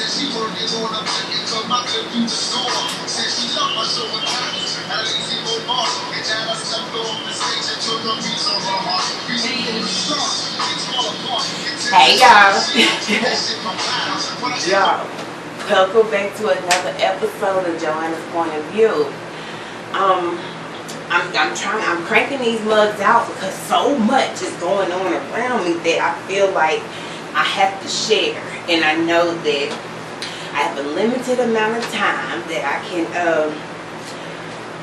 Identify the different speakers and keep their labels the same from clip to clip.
Speaker 1: she working on a bucket to my computer store. Said she loved my show and titles. Had a lazy old boss. And now I stepped off the stage and took a piece of her heart. Reaching for the stars. Things fall apart.
Speaker 2: Hey y'all. Y'all, welcome back to another episode of JoAnna's Point of View. I'm cranking these mugs out because so much is going on around me that I feel like I have to share, and I know that I have a limited amount of time that I can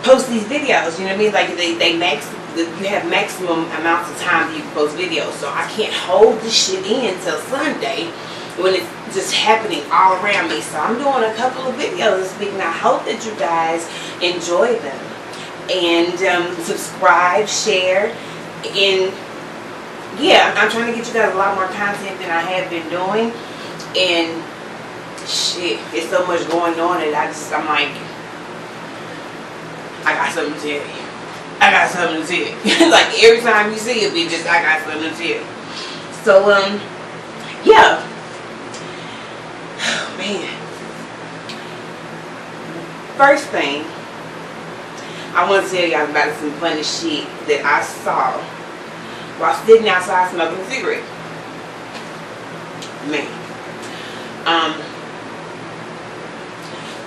Speaker 2: post these videos. You know what I mean? Like you have maximum amounts of time that you can post videos, so I can't hold this shit in till Sunday when it's just happening all around me. So I'm doing a couple of videos this week, and I hope that you guys enjoy them. And subscribe, share, and yeah, I'm trying to get you guys a lot more content than I have been doing. And shit, there's so much going on, and I'm like, I got something to tell you. I got something to tell you. Like every time you see a bitch, I got something to tell you. So yeah. Oh, man. First thing, I want to tell y'all about some funny shit that I saw while sitting outside smoking a cigarette. Man.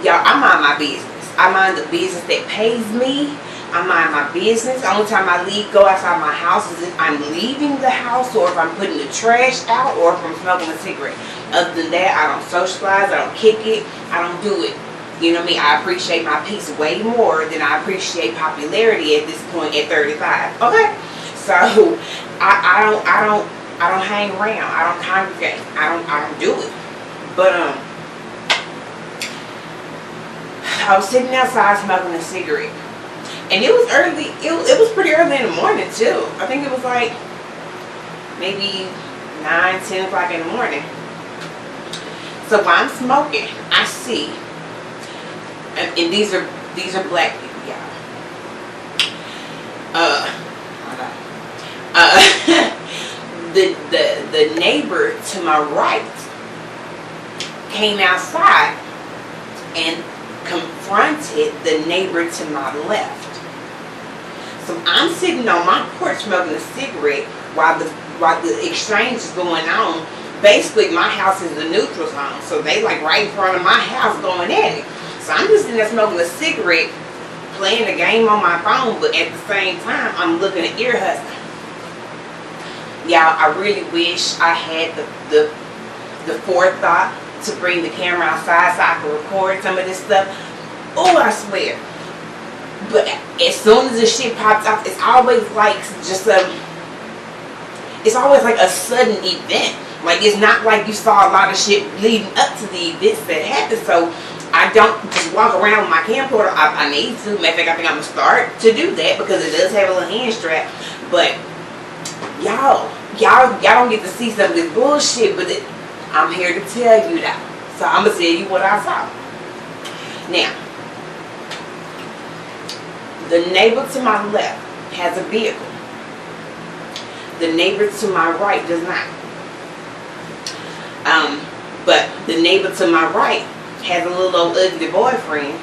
Speaker 2: Y'all, I mind my business. I mind the business that pays me. I mind my business. The only time I go outside my house is if I'm leaving the house, or if I'm putting the trash out, or if I'm smoking a cigarette. Other than that, I don't socialize, I don't kick it, I don't do it. You know what I mean? I appreciate my peace way more than I appreciate popularity at this point at 35. Okay? So I don't hang around. I don't congregate. I don't do it. But I was sitting outside smoking a cigarette. And it was early. It was pretty early in the morning too. I think it was like maybe 9, 10 o'clock in the morning. So while I'm smoking, I see, and these are black people, y'all. The neighbor to my right came outside and confronted the neighbor to my left. So I'm sitting on my porch smoking a cigarette while the exchange is going on. Basically, my house is the neutral zone, so they like right in front of my house going at it. So I'm just sitting there smoking a cigarette, playing a game on my phone, but at the same time, I'm looking at ear hustling. Y'all, I really wish I had the forethought to bring the camera outside so I could record some of this stuff. Oh, I swear. But as soon as the shit pops off, it's always like it's always like a sudden event. Like, it's not like you saw a lot of shit leading up to the events that happened. So I don't just walk around with my camcorder. I need to. Matter of fact, I think I'm gonna start to do that because it does have a little hand strap. But y'all don't get to see some of this bullshit, but I'm here to tell you that. So I'm gonna tell you what I saw. Now, the neighbor to my left has a vehicle. The neighbor to my right does not. But the neighbor to my right has a little old ugly boyfriend.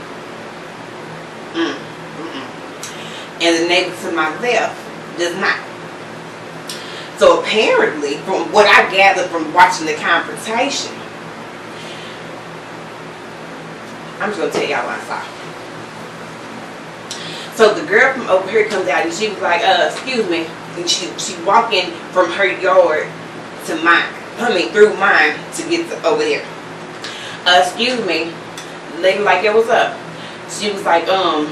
Speaker 2: And the neighbor to my left does not. So apparently, from what I gathered from watching the confrontation, I'm just going to tell y'all what I saw. So the girl from over here comes out and she was like, excuse me. And she walking from her yard to mine. I mean, through mine to get to over there. Excuse me. The lady like, yeah, what's up? She was like, I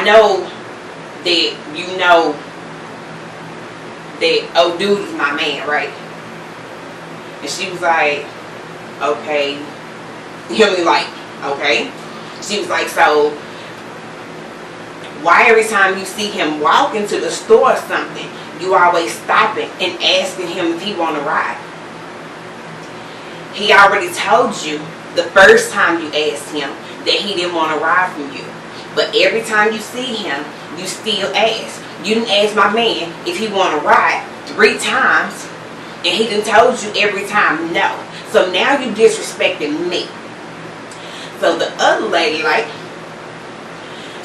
Speaker 2: know that you know that old dude is my man, right? And she was like, okay. You know what I mean? Like, okay. She was like, so why every time you see him walk into the store or something, you always stopping and asking him if he want to ride? He already told you the first time you asked him that he didn't want to ride from you. But every time you see him, you still ask. You didn't ask my man if he want to ride 3 times, and he done told you every time no. So So now you disrespecting me. So the other lady, like,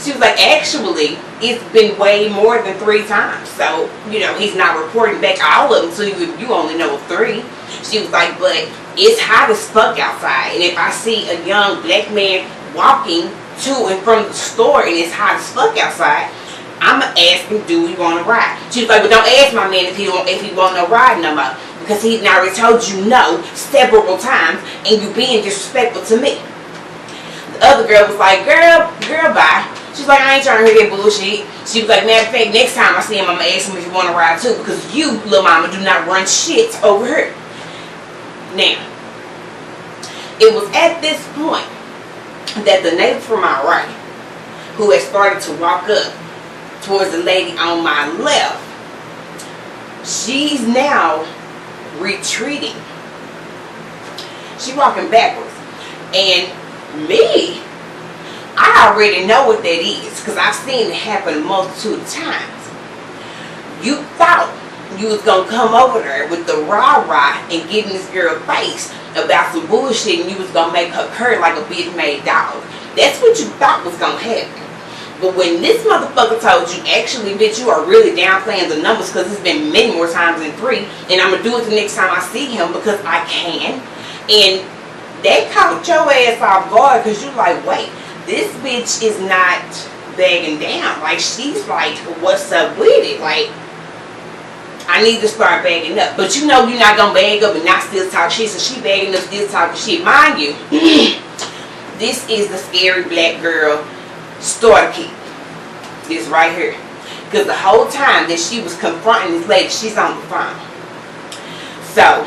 Speaker 2: she was like, actually, it's been way more than 3 times. So, you know, he's not reporting back all of them to you if you only know of 3. She was like, but it's hot as fuck outside. And if I see a young black man walking to and from the store and it's hot as fuck outside, I'm going to ask him, do he want to ride? She was like, well, don't ask my man if he want no ride no more. Because he already told you no several times and you being disrespectful to me. The other girl was like, girl, bye. She's like, I ain't trying to hear that bullshit. She was like, matter of fact, next time I see him, I'm going to ask him if he want to ride too. Because you, little mama, do not run shit over her. Now, it was at this point that the neighbor from my right, who had started to walk up towards the lady on my left, she's now retreating. She's walking backwards. And me, I already know what that is because I've seen it happen a multitude of times. You thought you was going to come over there with the rah-rah and get in this girl's face about some bullshit and you was going to make her curl like a bitch made dog. That's what you thought was going to happen. But when this motherfucker told you, actually, bitch, you are really downplaying the numbers because it's been many more times than 3 and I'm going to do it the next time I see him because I can. And that caught your ass off guard because you like, wait, this bitch is not bagging down. Like, she's like, what's up with it? Like, I need to start bagging up. But you know you're not going to bag up and not still talk shit. So she bagging up, still talking shit. Mind you, this is the scary black girl starter kit. This right here. Because the whole time that she was confronting this lady, she's on the phone. So,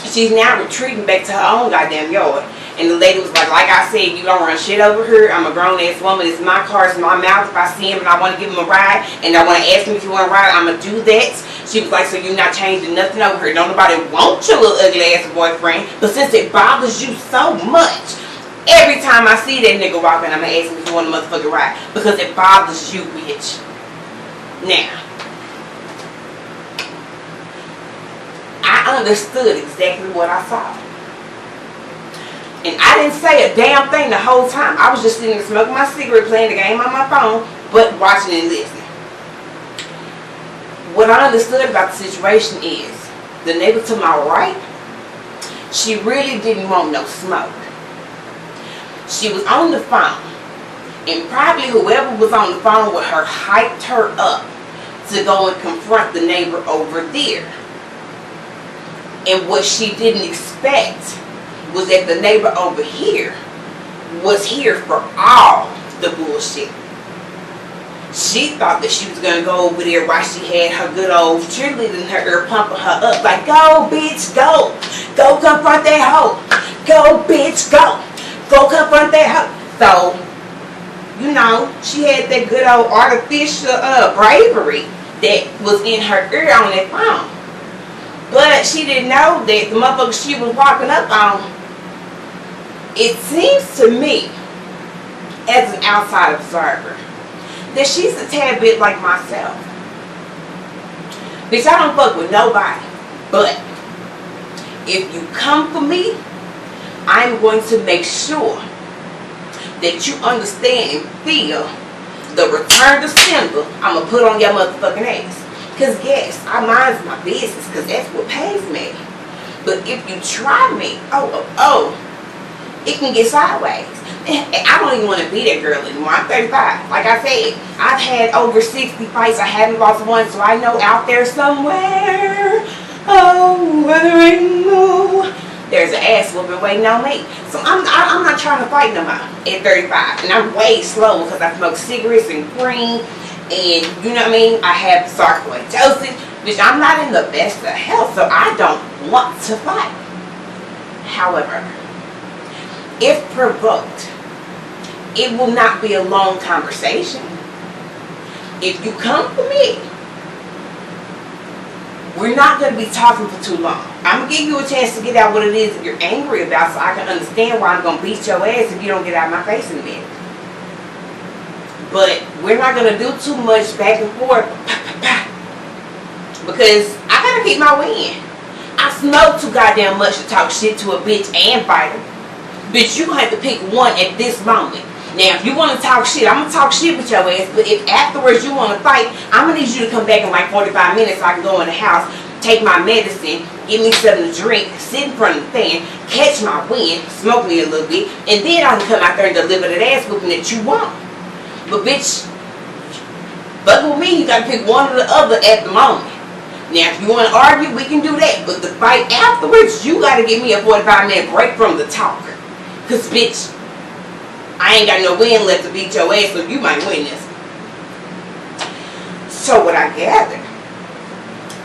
Speaker 2: she's now retreating back to her own goddamn yard. And the lady was like I said, you don't run shit over her. I'm a grown ass woman. It's my car, it's my mouth. If I see him and I want to give him a ride and I want to ask him if you want to ride, I'm going to do that. She was like, so you're not changing nothing over her. Don't nobody want your little ugly ass boyfriend. But since it bothers you so much, every time I see that nigga walking, I'm going to ask him if you want a motherfucking ride. Because it bothers you, bitch. Now, I understood exactly what I saw. And I didn't say a damn thing the whole time. I was just sitting there smoking my cigarette, playing the game on my phone, but watching and listening. What I understood about the situation is, the neighbor to my right, she really didn't want no smoke. She was on the phone, and probably whoever was on the phone with her hyped her up to go and confront the neighbor over there. And what she didn't expect was that the neighbor over here was here for all the bullshit. She thought that she was going to go over there while she had her good old cheerleader in her ear pumping her up like, go bitch, go. Go confront that hoe. Go bitch, go. Go confront that hoe. So, you know, she had that good old artificial bravery that was in her ear on that phone. But she didn't know that the motherfucker she was walking up on, it seems to me, as an outside observer, that she's a tad bit like myself. Bitch, I don't fuck with nobody. But if you come for me, I'm going to make sure that you understand and feel the return to sender I'm going to put on your motherfucking ass. Because yes, I mind my business because that's what pays me. But if you try me, it can get sideways. And I don't even want to be that girl anymore. I'm 35. Like I said, I've had over 60 fights. I haven't lost one. So I know out there somewhere, there's an ass whooping waiting on me. So I'm not trying to fight no more at 35. And I'm way slow because I smoke cigarettes and green. And you know what I mean? I have sarcoidosis, which I'm not in the best of health, so I don't want to fight. However, if provoked, it will not be a long conversation. If you come for me, we're not going to be talking for too long. I'm going to give you a chance to get out what it is that you're angry about so I can understand why I'm going to beat your ass if you don't get out of my face in a minute. But we're not going to do too much back and forth because I got to keep my win. I smoke too goddamn much to talk shit to a bitch and fight her. Bitch, you gonna have to pick one at this moment. Now, if you want to talk shit, I'm gonna talk shit with your ass. But if afterwards you want to fight, I'm gonna need you to come back in like 45 minutes so I can go in the house, take my medicine, give me something to drink, sit in front of the fan, catch my wind, smoke me a little bit, and then I can come out there and deliver that ass whooping that you want. But bitch, fuck with me, you gotta pick one or the other at the moment. Now, if you want to argue, we can do that. But the fight afterwards, you gotta give me a 45-minute break from the talk. Cause bitch, I ain't got no win left to beat your ass, so you might win this. So what I gathered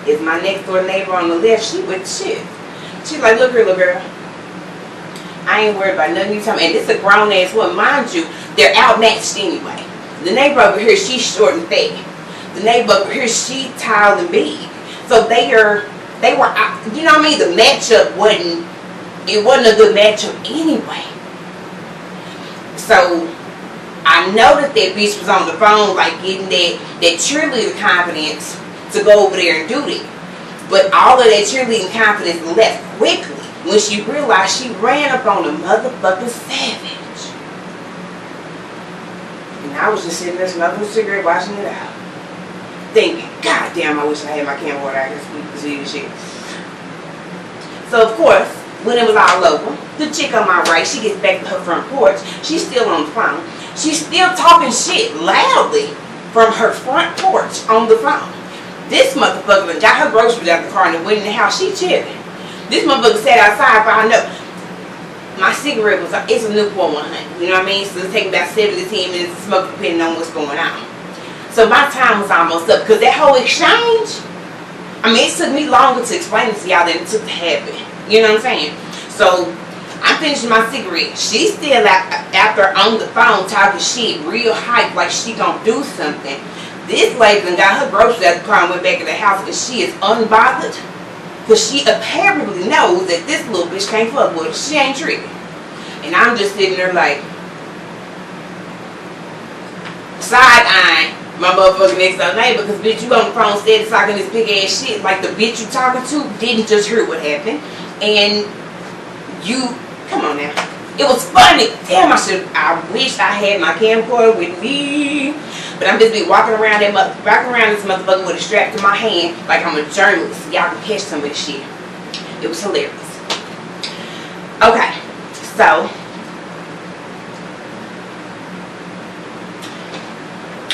Speaker 2: is my next door neighbor on the left, she with shit. She's like, look here, little girl. I ain't worried about nothing you tell me. And this is a grown ass woman. Mind you, they're outmatched anyway. The neighbor over here, she's short and fat. The neighbor over here, she tall and big. So they were, you know what I mean? The matchup wasn't a good matchup anyway. So I know that bitch was on the phone, like getting that cheerleader confidence to go over there and do that. But all of that cheerleading confidence left quickly when she realized she ran up on a motherfucking savage. And I was just sitting there smoking a cigarette, watching it out, thinking, God damn, I wish I had my camera where I could see this shit. So of course, when it was all over, the chick on my right, she gets back to her front porch. She's still on the phone. She's still talking shit loudly from her front porch on the phone. This motherfucker got her groceries out the car and went in the house. She chilling. This motherfucker sat outside for I know. My cigarette was, it's a Newport 100. You know what I mean? So it's taking about 7 to 10 minutes to smoke depending on what's going on. So my time was almost up because that whole exchange, I mean, it took me longer to explain it to y'all than it took to happen. You know what I'm saying? So I'm finishing my cigarette. She's still out there on the phone talking shit, real hype, like she gonna do something. This lady done got her groceries out the car and went back in the house, and she is unbothered. Because she apparently knows that this little bitch can't fuck with her. She ain't tripping. And I'm just sitting there like, side-eyeing my motherfucking next door neighbor, because bitch, you on the phone steady talking this big ass shit like the bitch you talking to didn't just hear what happened. And you, come on now. It was funny. Damn, I wish I had my camcorder with me. But I'm just be walking around this motherfucker with a strap to my hand like I'm a journalist. Y'all can catch some of this shit. It was hilarious. Okay, so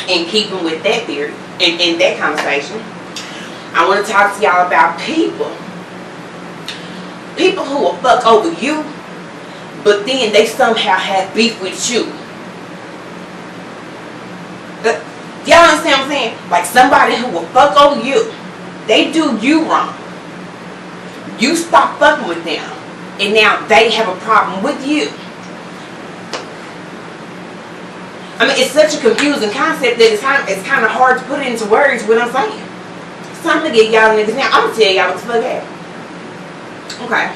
Speaker 2: in keeping with that theory, in that conversation, I want to talk to y'all about people who will fuck over you, but then they somehow have beef with you. Y'all understand what I'm saying? Like somebody who will fuck over you. They do you wrong. You stop fucking with them, and now they have a problem with you. I mean, it's such a confusing concept that it's kind of hard to put into words what I'm saying. It's time to get y'all niggas now. I'm going to tell y'all what the fuck happened. Okay.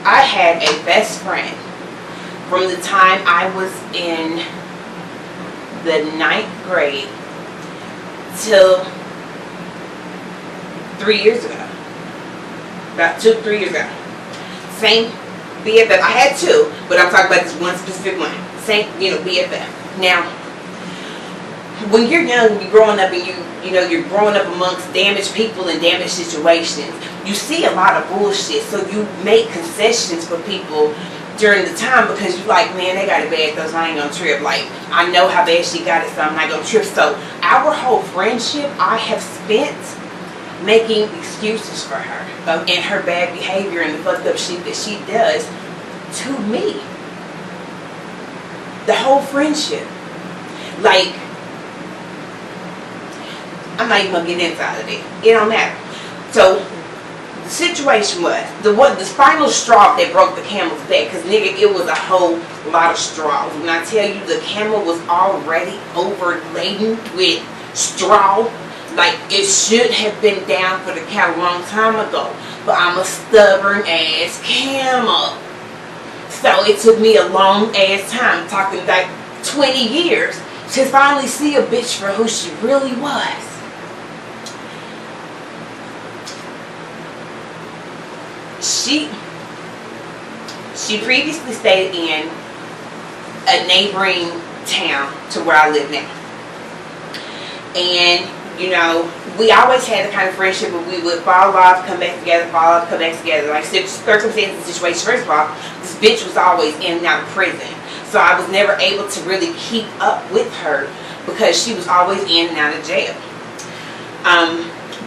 Speaker 2: I had a best friend from the time I was in the 9th grade till 3 years ago. About 2-3 years ago. Same BFF. I had two, but I'm talking about this one specific one. Same, BFF. Now, when you're young, you're growing up and you're growing up amongst damaged people and damaged situations. You see a lot of bullshit, so you make concessions for people during the time because you're like, man, they got it bad though, so I ain't gonna trip. Like, I know how bad she got it, so I'm not gonna trip. So our whole friendship, I have spent making excuses for her and her bad behavior and the fucked up shit that she does to me. The whole friendship. Like, I'm not even gonna get inside of it. It don't matter. So the situation was the final straw that broke the camel's back, because nigga, it was a whole lot of straws. When I tell you the camel was already overladen with straw, like it should have been down for the count a long time ago, but I'm a stubborn ass camel. So it took me a long ass time, talking like 20 years, to finally see a bitch for who she really was. She previously stayed in a neighboring town to where I live now. And, you know, we always had the kind of friendship where we would fall off, come back together, fall off, come back together. Like circumstances and situations. First of all, this bitch was always in and out of prison. So I was never able to really keep up with her because she was always in and out of jail.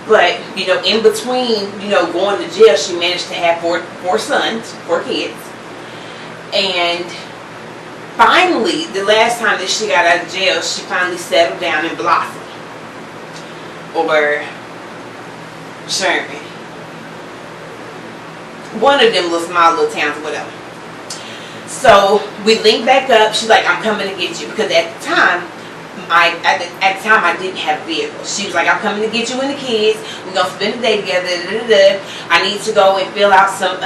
Speaker 2: But, you know, in between, you know, going to jail, she managed to have four sons, 4 kids. And finally, the last time that she got out of jail, she finally settled down in Blossom. Or Sherman. One of them little small little towns, whatever. So we linked back up. She's like, I'm coming to get you. Because at the time, I didn't have a vehicle. She was like, I'm coming to get you and the kids. We're going to spend the day together. I need to go and fill out some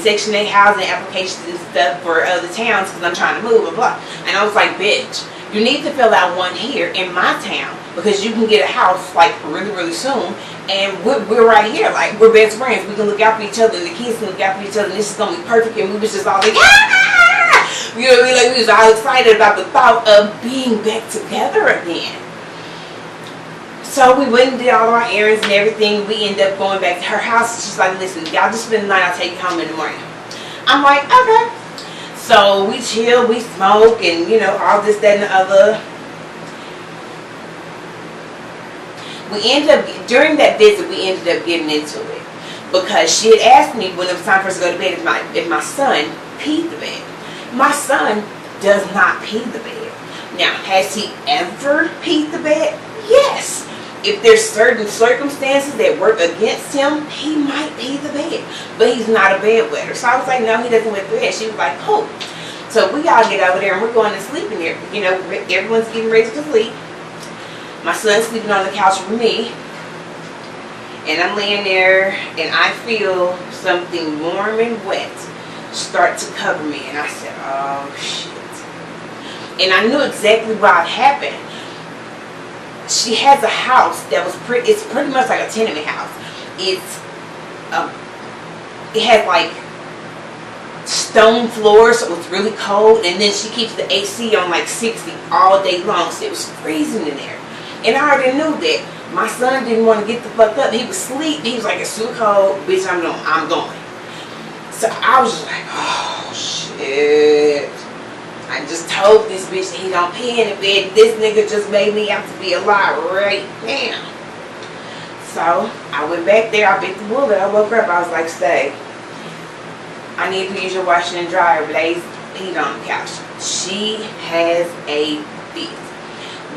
Speaker 2: Section 8 housing applications and stuff for other towns because I'm trying to move, blah, blah. And I was like, bitch, you need to fill out one here in my town because you can get a house like really, really soon. And we're right here. Like, we're best friends. We can look out for each other and the kids can look out for each other. And this is going to be perfect. And we was just all like, ah! You know what I mean? Like, we was all excited about the thought of being back together again. So we went and did all our errands and everything. We ended up going back to her house. She's like, listen, y'all just spend the night. I'll take you home in the morning. I'm like, okay. So we chill, we smoke, and, you know, all this, that, and the other. We ended up, during that visit, we ended up getting into it. Because she had asked me when it was time for us to go to bed if my son peed the bed. My son does not pee the bed. Now, has he ever peed the bed? Yes. If there's certain circumstances that work against him, he might pee the bed. But he's not a bedwetter. So I was like, no, he doesn't wet the bed. She was like, oh. So we all get over there and we're going to sleep in there. You know, everyone's getting ready to sleep. My son's sleeping on the couch with me. And I'm laying there and I feel something warm and wet start to cover me. And I said, oh shit. And I knew exactly what happened. She has a house that was it's pretty much like a tenement house. It has like stone floors, so it's really cold, and then she keeps the AC on like 60 all day long, so it was freezing in there. And I already knew that. My son didn't want to get the fuck up. He was asleep. He was like, it's too cold, bitch, I'm going. So I was just like, oh shit. I just told this bitch that he don't pee in the bed. This nigga just made me out to be a lie right now. So I went back there. I bit the bullet. I woke up. I was like, stay. I need to use your washer and dryer. Blaze peed on the couch. She has a fit.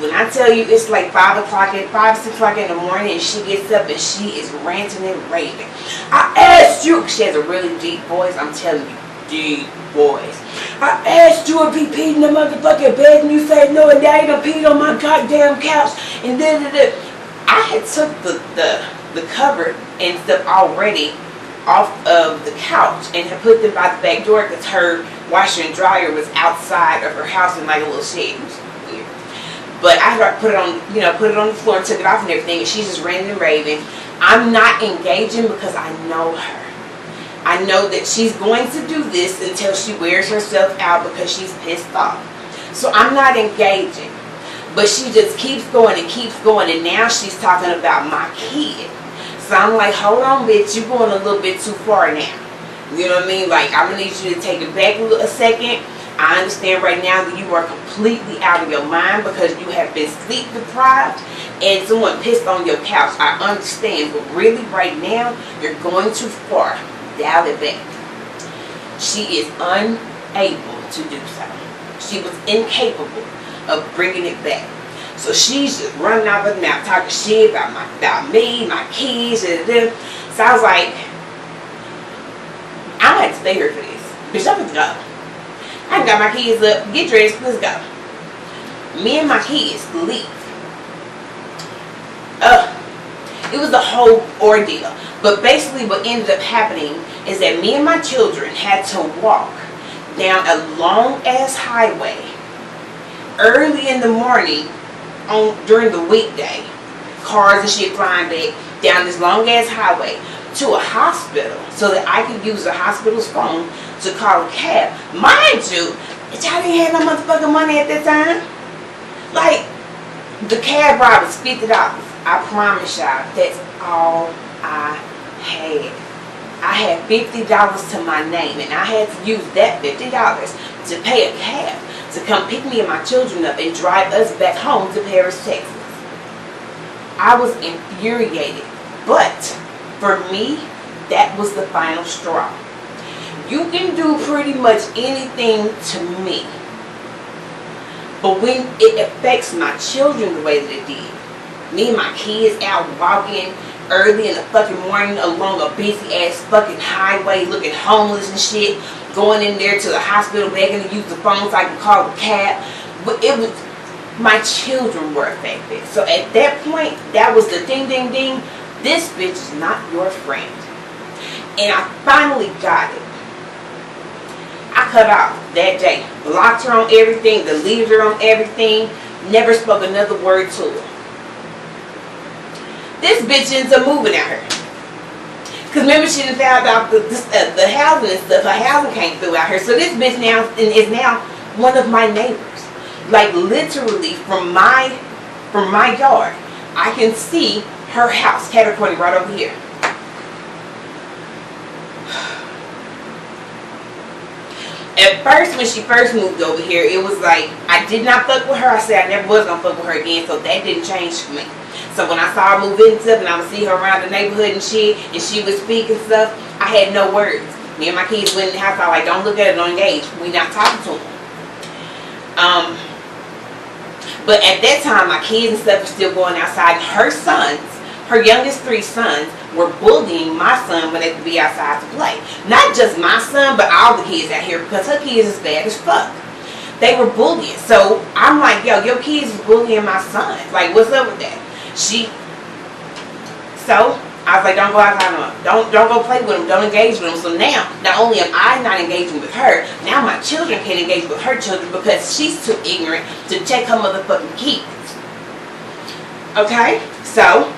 Speaker 2: When I tell you it's like 5 o'clock, 6 o'clock in the morning, and she gets up and she is ranting and raving. I asked you. She has a really deep voice. I'm telling you, deep voice. I asked you if he peed in the motherfucking bed and you said no, and now he done peed on my goddamn couch. And then I had took the cover and stuff already off of the couch and had put them by the back door because her washer and dryer was outside of her house in like a little shed. It was weird. But I put it on the floor and took it off and everything, and she's just ranting and raving. I'm not engaging because I know her. I know that she's going to do this until she wears herself out because she's pissed off. So I'm not engaging. But she just keeps going, and now she's talking about my kid. So I'm like, hold on, bitch, you're going a little bit too far now. You know what I mean? Like, I'm going to need you to take it back a second. I understand right now that you are completely out of your mind because you have been sleep deprived and someone pissed on your couch. I understand, but really right now, you're going too far. Dial it back. She is unable to do so. She was incapable of bringing it back. So she's just running out of the mouth, talking shit about me, my kids, and them. So I was like, I had to stay here for this. Bitch, I'm gonna go. I got my kids up, get dressed, let's go. Me and my kids leave. It was a whole ordeal. But basically what ended up happening is that me and my children had to walk down a long ass highway early in the morning during the weekday. Cars and shit flying back down this long ass highway to a hospital so that I could use the hospital's phone to call a cab. Mind you, y'all didn't have no motherfucking money at that time. Like, the cab ride was $50. I promise y'all, that's all I had. I had $50 to my name, and I had to use that $50 to pay a cab to come pick me and my children up and drive us back home to Paris, Texas. I was infuriated, but for me, that was the final straw. You can do pretty much anything to me, but when it affects my children the way that it did, me and my kids out walking early in the fucking morning along a busy ass fucking highway looking homeless and shit, going in there to the hospital begging to use the phone so I can call a cab. But it was, my children were affected. So at that point, that was the ding ding ding. This bitch is not your friend. And I finally got it. I cut off that day. Blocked her on everything, deleted her on everything, never spoke another word to her. This bitch ends up moving out here. Because remember, she done found out the housing and stuff. Her housing came through out here. So this bitch now is now one of my neighbors. Like literally from my yard, I can see her house, caterpillar right over here. At first, when she first moved over here, it was like, I did not fuck with her. I said I never was going to fuck with her again, so that didn't change for me. So when I saw her move in and stuff, and I would see her around the neighborhood and shit, and she would speak and stuff, I had no words. Me and my kids went in the house, I was like, don't look at her, don't engage. We not talking to them. But at that time, my kids and stuff were still going outside. Her sons, her youngest 3 sons, were bullying my son when they would be outside to play. Not just my son, but all the kids out here, because her kids is bad as fuck. They were bullying. So I'm like, yo, your kids is bullying my son. Like, what's up with that? So I was like, don't go outside no more. Don't go play with them. Don't engage with them. So now, not only am I not engaging with her, now my children can't engage with her children because she's too ignorant to check her motherfucking kids. Okay? So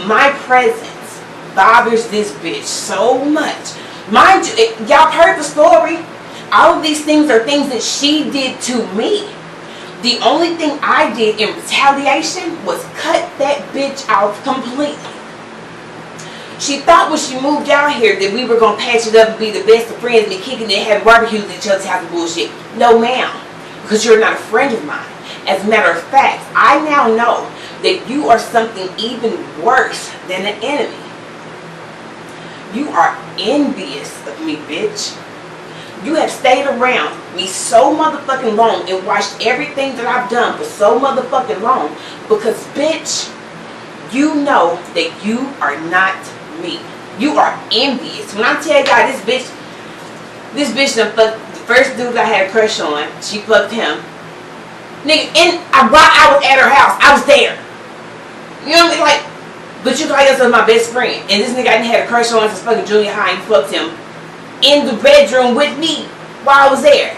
Speaker 2: my presence bothers this bitch so much. Mind you, y'all heard the story. All of these things are things that she did to me. The only thing I did in retaliation was cut that bitch off completely. She thought when she moved out here that we were going to patch it up and be the best of friends, be kicking and having barbecues at each other's house and bullshit. No ma'am, because you're not a friend of mine. As a matter of fact, I now know that you are something even worse than an enemy. You are envious of me, bitch. You have stayed around me so motherfucking long and watched everything that I've done for so motherfucking long because, bitch, you know that you are not me. You are envious. When I tell y'all this bitch done fucked the first dude I had a crush on. She fucked him. Nigga, while I was at her house, I was there. You know what I mean? Like, but you like us as my best friend. And this nigga I didn't have a crush on since fucking junior high and fucked him in the bedroom with me while I was there.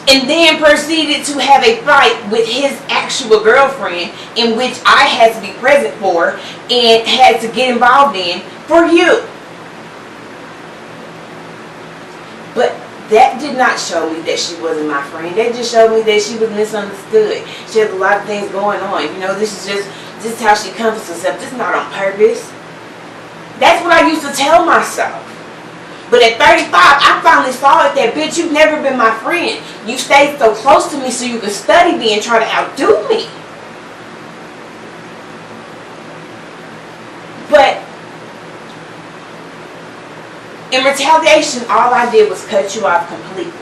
Speaker 2: And then proceeded to have a fight with his actual girlfriend in which I had to be present for and had to get involved in for you. But that did not show me that she wasn't my friend. That just showed me that she was misunderstood. She had a lot of things going on. You know, this is how she comforts herself. This is not on purpose. That's what I used to tell myself. But at 35, I finally saw it that, bitch, you've never been my friend. You stayed so close to me so you could study me and try to outdo me. But in retaliation, all I did was cut you off completely.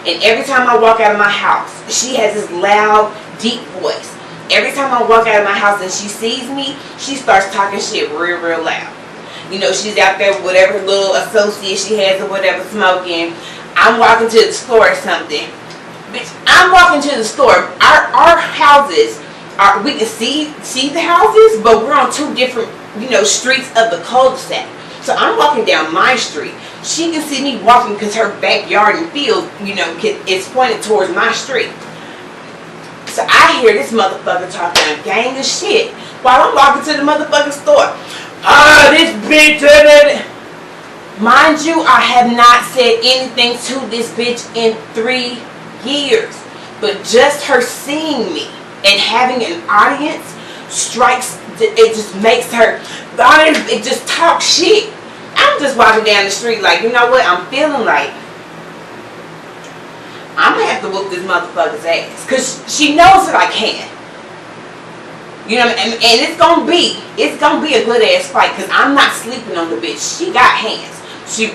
Speaker 2: And every time I walk out of my house, she has this loud, deep voice. Every time I walk out of my house and she sees me, she starts talking shit real, real loud. You know, she's out there with whatever little associate she has or whatever smoking. I'm walking to the store or something. Bitch, I'm walking to the store. Our houses are, we can see the houses, but we're on 2 different, you know, streets of the cul-de-sac. So I'm walking down my street. She can see me walking because her backyard and field, you know, is pointed towards my street. So So I hear this motherfucker talking a gang of shit while I'm walking to the motherfucking store. This bitch. Mind you, I have not said anything to this bitch in 3 years. But just her seeing me and having an audience strikes, it just makes her, it just talk shit. I'm just walking down the street like, you know what, I'm feeling like I'm going to have to whoop this motherfucker's ass. Because she knows that I can. You know what I mean? And it's gonna be a good ass fight. Because I'm not sleeping on the bitch. She got hands. She